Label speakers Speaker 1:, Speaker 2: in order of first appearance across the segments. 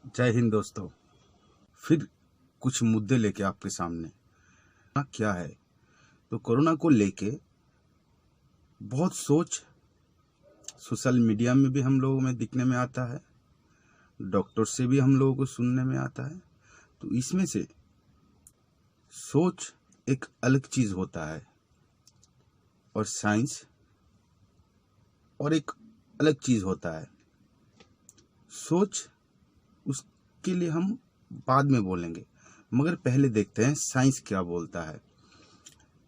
Speaker 1: जय हिंद दोस्तों। फिर कुछ मुद्दे लेके आपके सामने। क्या है तो कोरोना को लेके बहुत सोच सोशल मीडिया में भी हम लोगों में दिखने में आता है, डॉक्टर से भी हम लोगों को सुनने में आता है। तो इसमें से सोच एक अलग चीज होता है और साइंस और एक अलग चीज होता है। सोच उसके लिए हम बाद में बोलेंगे, मगर पहले देखते हैं साइंस क्या बोलता है।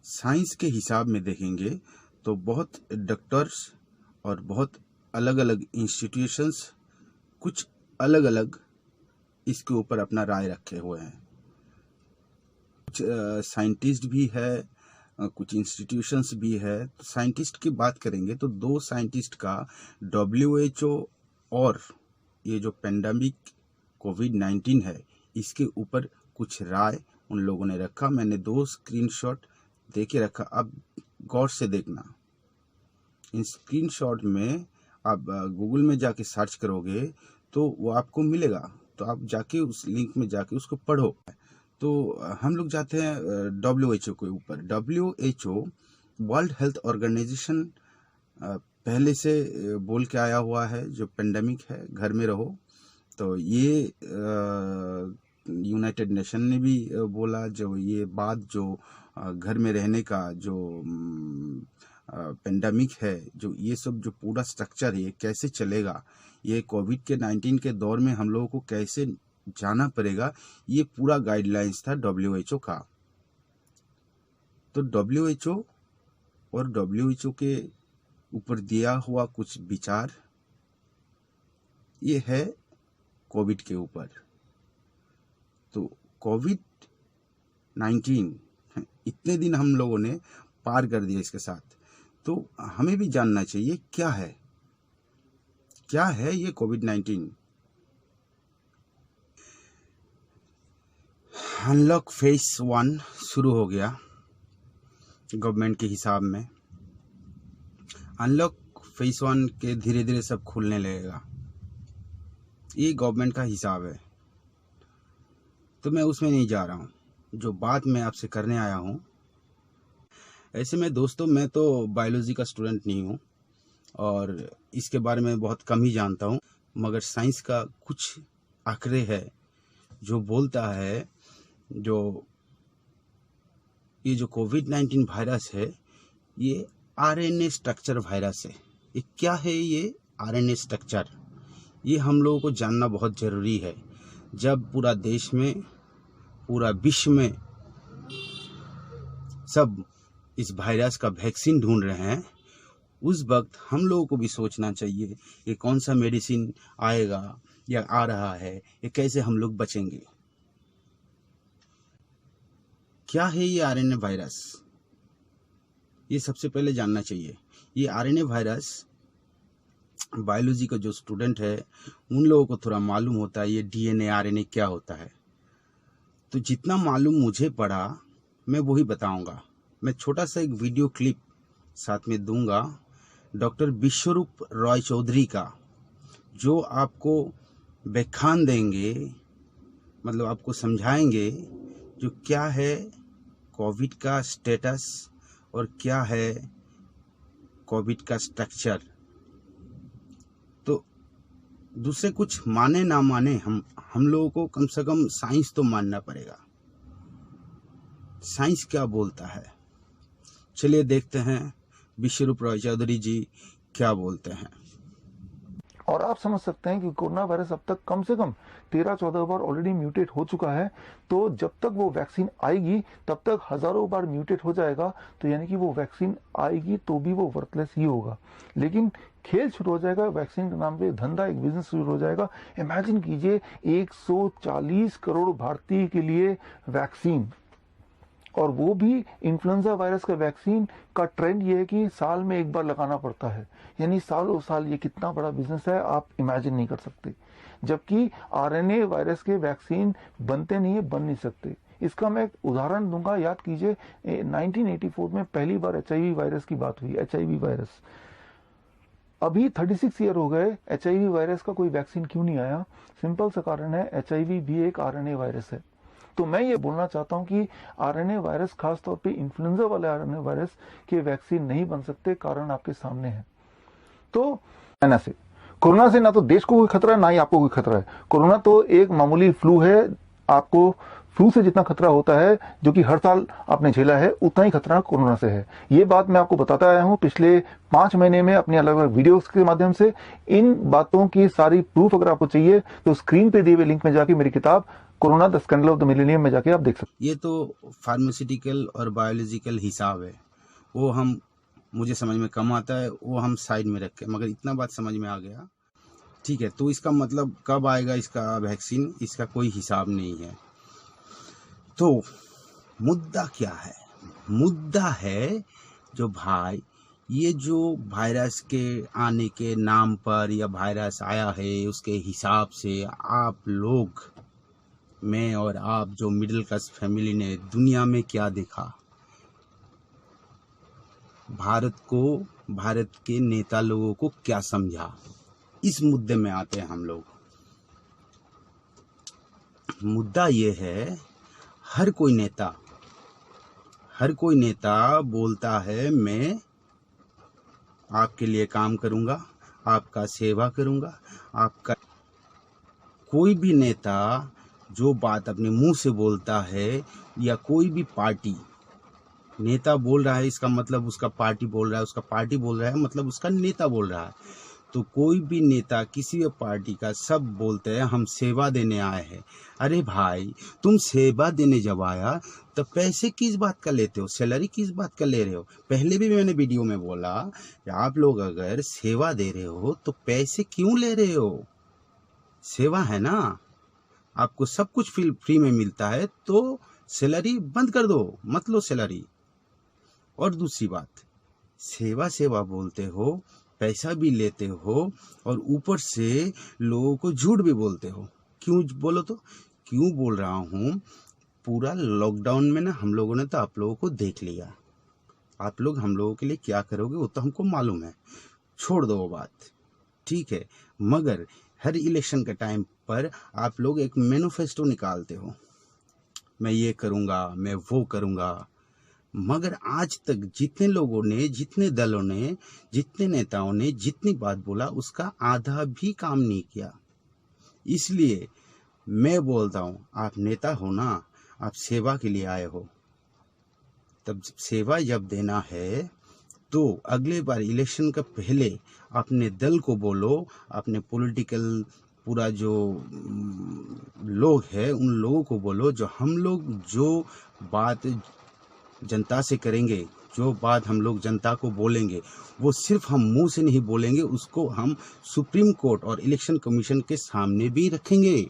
Speaker 1: साइंस के हिसाब में देखेंगे तो बहुत डॉक्टर्स और बहुत अलग अलग इंस्टीट्यूशंस कुछ अलग अलग इसके ऊपर अपना राय रखे हुए हैं। कुछ साइंटिस्ट भी है, कुछ इंस्टीट्यूशंस भी है। तो साइंटिस्ट की बात करेंगे तो दो साइंटिस्ट का WHO और ये जो पेंडेमिक कोविड-19 है इसके ऊपर कुछ राय उन लोगों ने रखा। मैंने 2 स्क्रीनशॉट दे के रखा, अब गौर से देखना। इन स्क्रीनशॉट में आप गूगल में जाके सर्च करोगे तो वो आपको मिलेगा, तो आप जाके उस लिंक में जाके उसको पढ़ो। तो हम लोग जाते हैं WHO के ऊपर। WHO वर्ल्ड हेल्थ ऑर्गेनाइजेशन पहले से बोल के आया हुआ है, जो पेंडेमिक है घर में रहो। तो ये यूनाइटेड नेशन ने भी बोला, जो ये बात जो घर में रहने का जो पेंडेमिक है, जो ये सब जो पूरा स्ट्रक्चर है ये कैसे चलेगा, ये कोविड के 19 के दौर में हम लोगों को कैसे जाना पड़ेगा, ये पूरा गाइडलाइंस था WHO का। तो WHO और WHO के ऊपर दिया हुआ कुछ विचार ये है कोविड के ऊपर। तो कोविड-19 इतने दिन हम लोगों ने पार कर दिया इसके साथ, तो हमें भी जानना चाहिए क्या है ये कोविड-19। अनलॉक फेज 1 शुरू हो गया गवर्नमेंट के हिसाब में। अनलॉक फेज 1 के धीरे धीरे सब खुलने लगेगा, ये गवर्नमेंट का हिसाब है। तो मैं उसमें नहीं जा रहा हूँ, जो बात मैं आपसे करने आया हूँ। ऐसे में दोस्तों, मैं तो बायोलॉजी का स्टूडेंट नहीं हूँ और इसके बारे में बहुत कम ही जानता हूँ, मगर साइंस का कुछ आंकड़े है जो बोलता है ये जो कोविड-19 वायरस है ये RNA स्ट्रक्चर वायरस है। ये क्या है ये RNA स्ट्रक्चर? ये हम लोगों को जानना बहुत ज़रूरी है। जब पूरा देश में, पूरा विश्व में सब इस वायरस का वैक्सीन ढूंढ रहे हैं, उस वक्त हम लोगों को भी सोचना चाहिए ये कौन सा मेडिसिन आएगा या आ रहा है, ये कैसे हम लोग बचेंगे। क्या है ये RNA वायरस? ये सबसे पहले जानना चाहिए। ये RNA वायरस, बायोलॉजी का जो स्टूडेंट है उन लोगों को थोड़ा मालूम होता है ये DNA RNA क्या होता है। तो जितना मालूम मुझे पड़ा मैं वही बताऊंगा। मैं छोटा सा एक वीडियो क्लिप साथ में दूंगा डॉक्टर विश्वरूप रॉय चौधरी का, जो आपको व्याख्यान देंगे, मतलब आपको समझाएंगे जो क्या है कोविड का स्टेटस और क्या है कोविड का स्ट्रक्चर। तो दूसरे कुछ माने ना माने, हम लोगों को कम से कम साइंस तो मानना पड़ेगा। साइंस क्या बोलता है, चलिए देखते हैं विश्वरूप रॉय चौधरी जी क्या बोलते हैं।
Speaker 2: और आप समझ सकते हैं कि कोरोना वायरस अब तक कम से कम 13-14 बार ऑलरेडी म्यूटेट हो चुका है। तो जब तक वो वैक्सीन आएगी तब तक हजारों बार म्यूटेट हो जाएगा। तो यानी कि वो वैक्सीन आएगी तो भी वो वर्थलेस ही होगा। लेकिन खेल शुरू हो जाएगा, वैक्सीन के नाम पे धंधा, एक बिजनेस शुरू हो जाएगा। इमेजिन कीजिए 140 करोड़ भारतीय के लिए वैक्सीन, और वो भी इन्फ्लुएंजा वायरस का वैक्सीन का ट्रेंड ये है कि साल में एक बार लगाना पड़ता है। यानी सालों साल ये कितना बड़ा बिजनेस है आप इमेजिन नहीं कर सकते। जबकि RNA वायरस के वैक्सीन बनते नहीं है, बन नहीं सकते। इसका मैं एक उदाहरण दूंगा, याद कीजिए 1984 में पहली बार HIV वायरस की बात हुई। HIV वायरस अभी 36 ईयर हो गए, HIV वायरस का कोई वैक्सीन क्यों नहीं आया? सिंपल सा कारण है, HIV भी एक RNA वायरस है। तो मैं ये बोलना चाहता हूं कि RNA वायरस, खासतौर पे इन्फ्लुएंजा वाले RNA वायरस के वैक्सीन नहीं बन सकते, कारण आपके सामने है। तो कोरोना से ना तो देश को कोई खतरा है, ना ही आपको कोई खतरा है। कोरोना तो एक मामूली फ्लू है। आपको फ्लू से जितना खतरा होता है, जो कि हर साल आपने झेला है, उतना ही खतरा कोरोना से है। ये बात मैं आपको बताता आया हूं पिछले 5 महीने में अपनी अलग अलग वीडियोस के माध्यम से। इन बातों की सारी प्रूफ अगर आपको चाहिए तो स्क्रीन पे दिए हुए लिंक में जाके मेरी किताब corona the scandal of the millennium में जाके आप देख सकते।
Speaker 1: ये तो फार्मास्यूटिकल और बायोलॉजिकल हिसाब है, वो मुझे समझ में कम आता है, वो हम साइड में रखें, मगर इतना बात समझ में आ गया। ठीक है, तो इसका मतलब कब आएगा इसका वैक्सीन, इसका कोई हिसाब नहीं है। तो मुद्दा क्या है? मुद्दा है जो भाई, ये जो वायरस के आने के नाम पर या वायरस आया है उसके हिसाब से आप लोग, मैं और आप जो मिडिल क्लास फैमिली ने दुनिया में क्या देखा, भारत के नेता लोगों को क्या समझा, इस मुद्दे में आते हैं हम लोग। मुद्दा ये है, हर कोई नेता बोलता है मैं आपके लिए काम करूंगा, आपका सेवा करूंगा, आपका। कोई भी नेता जो बात अपने मुंह से बोलता है, या कोई भी पार्टी, नेता बोल रहा है इसका मतलब उसका पार्टी बोल रहा है, उसका पार्टी बोल रहा है मतलब उसका नेता बोल रहा है। तो कोई भी नेता किसी भी पार्टी का सब बोलते हैं हम सेवा देने आए हैं। अरे भाई, तुम सेवा देने जब आया तो पैसे किस बात का लेते हो, सैलरी किस बात का ले रहे हो? पहले भी मैंने वीडियो में बोला कि आप लोग अगर सेवा दे रहे हो तो पैसे क्यों ले रहे हो? सेवा है ना, आपको सब कुछ फ्री में मिलता है, तो सैलरी बंद कर दो, मत लो सैलरी। और दूसरी बात, सेवा बोलते हो, पैसा भी लेते हो, और ऊपर से लोगों को झूठ भी बोलते हो। क्यों बोलो तो? क्यों बोल रहा हूँ, पूरा लॉकडाउन में ना हम लोगों ने तो आप लोगों को देख लिया। आप लोग हम लोगों के लिए क्या करोगे वो तो हमको मालूम है, छोड़ दो वो बात, ठीक है। मगर हर इलेक्शन के टाइम पर आप लोग एक मैनिफेस्टो निकालते हो, मैं ये करूँगा, मैं वो करूँगा। मगर आज तक जितने लोगों ने, जितने दलों ने, जितने नेताओं ने जितनी बात बोला, उसका आधा भी काम नहीं किया। इसलिए मैं बोलता हूँ, आप नेता हो ना, आप सेवा के लिए आए हो, तब सेवा जब देना है तो अगले बार इलेक्शन का पहले अपने दल को बोलो, अपने पॉलिटिकल पूरा जो लोग हैं उन लोगों को बोलो, जो हम लोग जो बात जनता से करेंगे, जो बात हम लोग जनता को बोलेंगे, वो सिर्फ हम मुंह से नहीं बोलेंगे, उसको हम सुप्रीम कोर्ट और इलेक्शन कमीशन के सामने भी रखेंगे।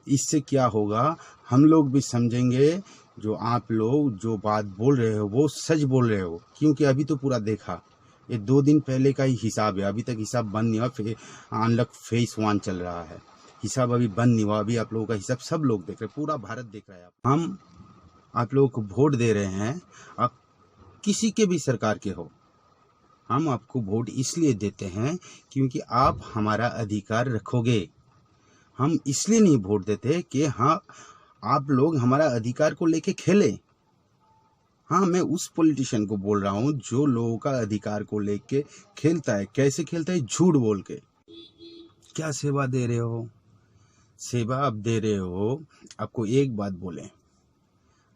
Speaker 1: इससे क्या होगा, हम लोग भी समझेंगे जो आप लोग जो बात बोल रहे हो वो सच बोल रहे हो। क्योंकि अभी तो पूरा देखा, ये 2 दिन पहले का ही हिसाब है, अभी तक हिसाब बंद नहीं हुआ। अनलॉक फेज 1 चल रहा है, हिसाब अभी बंद नहीं हुआ। अभी आप लोगों का हिसाब सब लोग देख रहे हैं, पूरा भारत देख रहा है। हम आप लोगों को वोट दे रहे हैं, आप किसी के भी सरकार के हो, हम आपको वोट इसलिए देते हैं क्योंकि आप हमारा अधिकार रखोगे। हम इसलिए नहीं वोट देते कि हाँ आप लोग हमारा अधिकार को लेके खेले। हाँ, मैं उस पॉलिटिशियन को बोल रहा हूँ जो लोगों का अधिकार को लेके खेलता है। कैसे खेलता है? झूठ बोल के। क्या सेवा दे रहे हो? सेवा आप दे रहे हो। आपको एक बात बोले,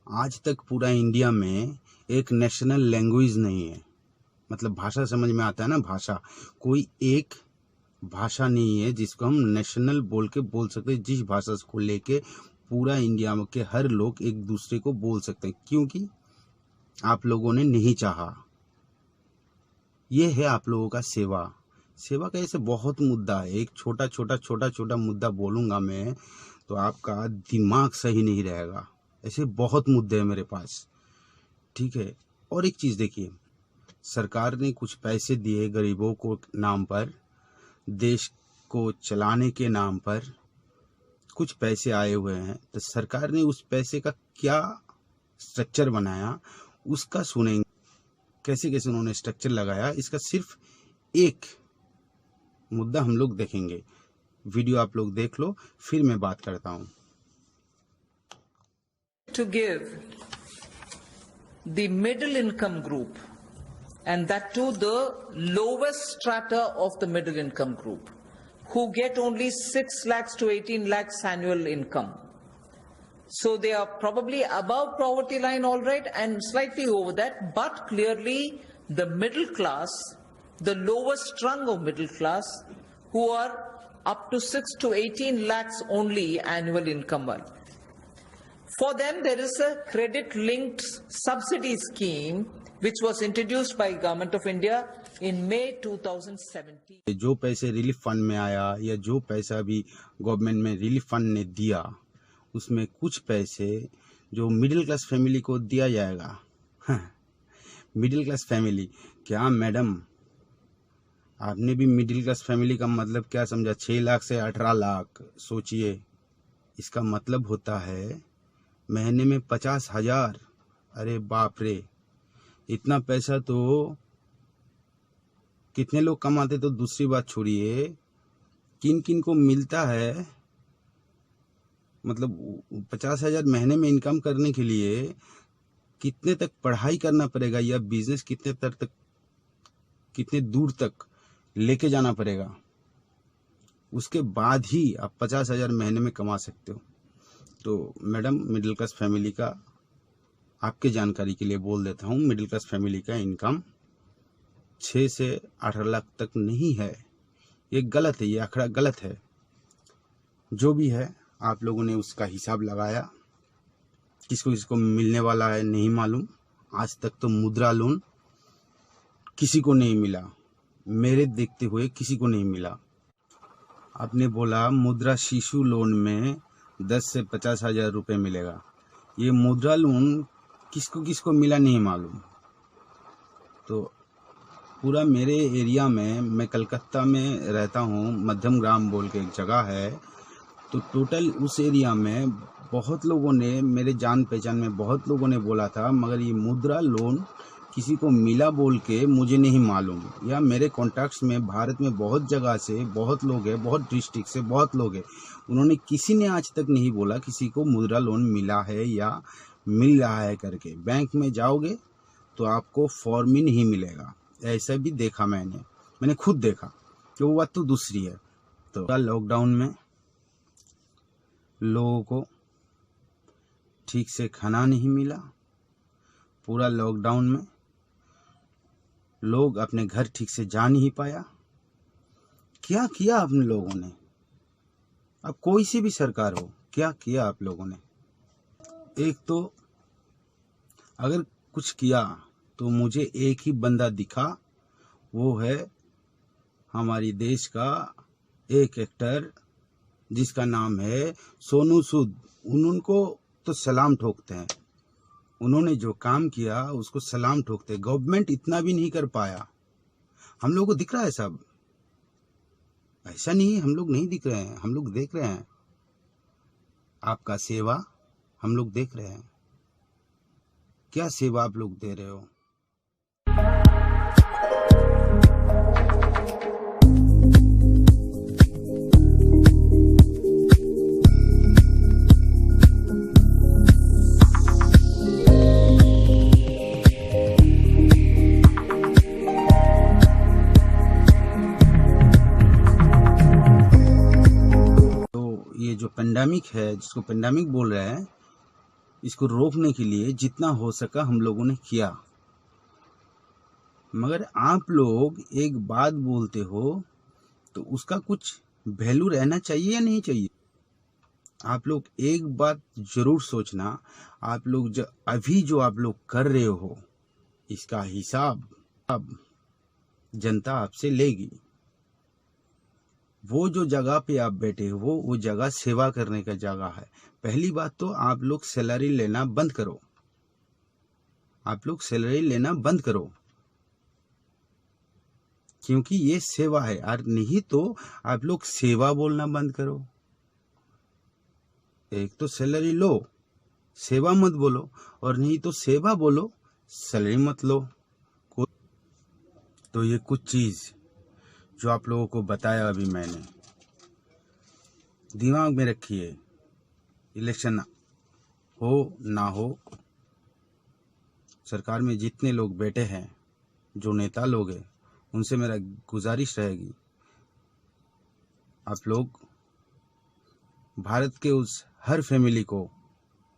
Speaker 1: आज तक पूरा इंडिया में एक नेशनल लैंग्वेज नहीं है, मतलब भाषा, समझ में आता है ना, भाषा। कोई एक भाषा नहीं है जिसको हम नेशनल बोल सकते हैं, जिस भाषा को लेके पूरा इंडिया के हर लोग एक दूसरे को बोल सकते हैं, क्योंकि आप लोगों ने नहीं चाहा। ये है आप लोगों का सेवा। सेवा का ऐसे बहुत मुद्दा है, एक छोटा छोटा मुद्दा बोलूंगा मैं तो आपका दिमाग सही नहीं रहेगा। ऐसे बहुत मुद्दे हैं मेरे पास, ठीक है। और एक चीज देखिए, सरकार ने कुछ पैसे दिए गरीबों को नाम पर, देश को चलाने के नाम पर कुछ पैसे आए हुए हैं, तो सरकार ने उस पैसे का क्या स्ट्रक्चर बनाया उसका सुनेंगे। कैसे कैसे उन्होंने स्ट्रक्चर लगाया, इसका सिर्फ एक मुद्दा हम लोग देखेंगे। वीडियो आप लोग देख लो, फिर मैं बात करता हूं।
Speaker 3: To give the middle income group, and that too the lowest strata of the middle income group, who get only 6 lakhs to 18 lakhs annual income. So they are probably above poverty line, all right, and slightly over that, but clearly the middle class, the lowest rung of middle class, who are up to 6 to 18 lakhs only annual income. For them, there is a credit-linked subsidy scheme which was introduced by Government of India in May 2017.
Speaker 1: जो पैसे relief fund में आया या जो पैसा भी government में relief fund ने दिया, उसमें कुछ पैसे जो मिडिल क्लास फैमिली को दिया जाएगा। मिडिल क्लास फैमिली क्या मैडम, आपने भी मिडिल क्लास फैमिली का मतलब क्या समझा? 6 लाख से 18 लाख सोचिए। इसका मतलब होता है महीने में 50,000। अरे बाप रे, इतना पैसा तो कितने लोग कमाते तो दूसरी बात छोड़िए, किन किन को मिलता है। मतलब 50,000 महीने में इनकम करने के लिए कितने तक पढ़ाई करना पड़ेगा या बिजनेस कितने दूर तक लेके जाना पड़ेगा, उसके बाद ही आप 50,000 महीने में कमा सकते हो। तो मैडम, मिडिल क्लास फैमिली का आपके जानकारी के लिए बोल देता हूँ, मिडिल क्लास फैमिली का इनकम 6 से 18 लाख तक नहीं है। ये गलत है, ये आंकड़ा गलत है। जो भी है आप लोगों ने उसका हिसाब लगाया, किसको मिलने वाला है नहीं मालूम। आज तक तो मुद्रा लोन किसी को नहीं मिला, मेरे देखते हुए किसी को नहीं मिला। आपने बोला मुद्रा शिशु लोन में 10 से 50,000 रुपये मिलेगा। ये मुद्रा लोन किसको मिला नहीं मालूम। तो पूरा मेरे एरिया में, मैं कलकत्ता में रहता हूँ, मध्यम ग्राम बोल के एक जगह है, तो टोटल उस एरिया में बहुत लोगों ने, मेरे जान पहचान में बहुत लोगों ने बोला था, मगर ये मुद्रा लोन किसी को मिला बोल के मुझे नहीं मालूम। या मेरे कॉन्टैक्ट्स में भारत में बहुत जगह से बहुत लोग हैं, बहुत डिस्ट्रिक्ट से बहुत लोग हैं, उन्होंने किसी ने आज तक नहीं बोला किसी को मुद्रा लोन मिला है या मिल रहा है करके। बैंक में जाओगे तो आपको फॉर्म ही नहीं मिलेगा। ऐसा भी देखा मैंने खुद देखा, कि वो बात तो दूसरी है। तो लॉकडाउन में लोगों को ठीक से खाना नहीं मिला। पूरा लॉकडाउन में लोग अपने घर ठीक से जा नहीं पाया। क्या किया आपने लोगों ने? अब कोई सी भी सरकार हो, क्या किया आप लोगों ने? एक तो अगर कुछ किया तो मुझे एक ही बंदा दिखा, वो है हमारी देश का एक एक्टर जिसका नाम है सोनू सूद। उनको तो सलाम ठोकते हैं, उन्होंने जो काम किया उसको सलाम ठोकते। गवर्नमेंट इतना भी नहीं कर पाया। हम लोगों को दिख रहा है सब, ऐसा नहीं हम लोग नहीं दिख रहे हैं, हम लोग देख रहे हैं आपका सेवा, हम लोग देख रहे हैं क्या सेवा आप लोग दे रहे हो। ये जो पेंडेमिक है, जिसको पेंडेमिक बोल रहे हैं, इसको रोकने के लिए जितना हो सका हम लोगों ने किया। मगर आप लोग एक बात बोलते हो तो उसका कुछ वैल्यू रहना चाहिए या नहीं चाहिए? आप लोग एक बात जरूर सोचना, आप लोग अभी जो आप लोग कर रहे हो, इसका हिसाब अब जनता आपसे लेगी। वो जो जगह पे आप बैठे हो, वो जगह सेवा करने का जगह है। पहली बात तो आप लोग सैलरी लेना बंद करो, आप लोग सैलरी लेना बंद करो, क्योंकि ये सेवा है। और नहीं तो आप लोग सेवा बोलना बंद करो। एक तो सैलरी लो, सेवा मत बोलो, और नहीं तो सेवा बोलो, सैलरी मत लो। तो ये कुछ चीज जो आप लोगों को बताया अभी मैंने, दिमाग में रखिए, इलेक्शन हो ना हो, सरकार में जितने लोग बैठे हैं, जो नेता लोग हैं, उनसे मेरा गुजारिश रहेगी, आप लोग भारत के उस हर फैमिली को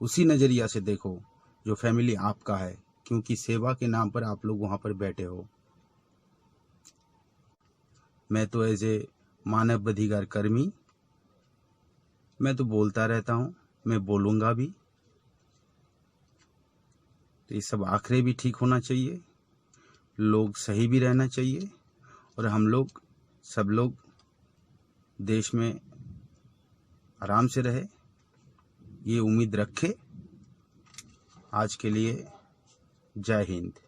Speaker 1: उसी नज़रिया से देखो जो फैमिली आपका है, क्योंकि सेवा के नाम पर आप लोग वहाँ पर बैठे हो। मैं तो एज ए मानव अधिकार कर्मी मैं तो बोलता रहता हूँ, मैं बोलूँगा भी। तो ये सब आखिरी भी ठीक होना चाहिए, लोग सही भी रहना चाहिए, और हम लोग सब लोग देश में आराम से रहे, ये उम्मीद रखे। आज के लिए जय हिंद।